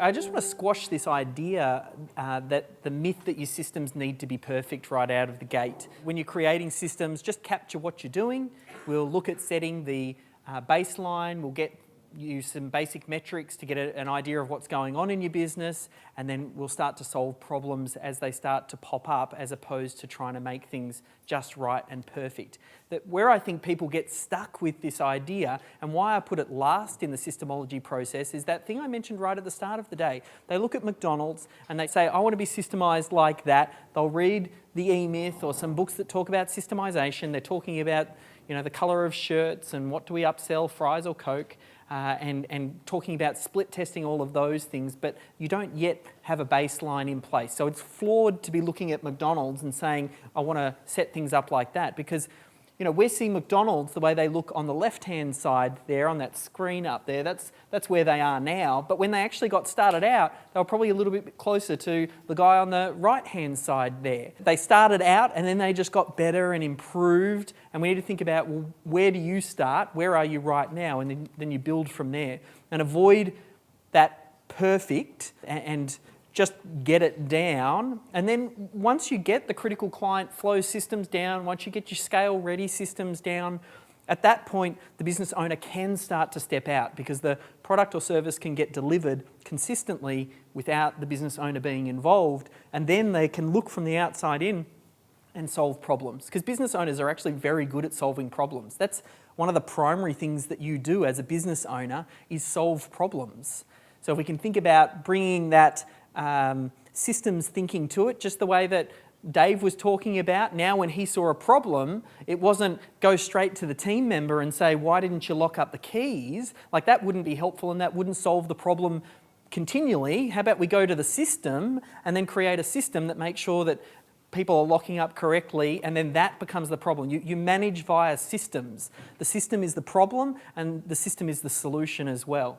I just want to squash this idea that the myth that your systems need to be perfect right out of the gate. When you're creating systems, just capture what you're doing. We'll look at setting the baseline. We'll get you some basic metrics to get an idea of what's going on in your business, and then we'll start to solve problems as they start to pop up, as opposed to trying to make things just right and perfect. That where I think people get stuck with this idea, and why I put it last in the systemology process, is that thing I mentioned right at the start of the day. They look at McDonald's and they say, I want to be systemized like that. They'll read the E-Myth or some books that talk about systemization. They're talking about, you know, the colour of shirts and what do we upsell, fries or Coke. And talking about split testing, all of those things, but you don't yet have a baseline in place. So it's flawed to be looking at McDonald's and saying, I want to set things up like that, because you know, we're seeing McDonald's the way they look on the left-hand side there on that screen up there. That's where they are now. But when they actually got started out, they were probably a little bit closer to the guy on the right-hand side there. They started out and then they just got better and improved. And we need to think about, well, where do you start? Where are you right now? And then you build from there. And avoid that perfect and just get it down. And then once you get the critical client flow systems down, once you get your scale ready systems down, at that point, the business owner can start to step out, because the product or service can get delivered consistently without the business owner being involved. And then they can look from the outside in and solve problems, because business owners are actually very good at solving problems. That's one of the primary things that you do as a business owner, is solve problems. So if we can think about bringing that systems thinking to it, just the way that Dave was talking about. Now when he saw a problem, it wasn't go straight to the team member and say, why didn't you lock up the keys? Like, that wouldn't be helpful and that wouldn't solve the problem continually. How about we go to the system and then create a system that makes sure that people are locking up correctly, and then that becomes the problem. You manage via systems. The system is the problem and the system is the solution as well.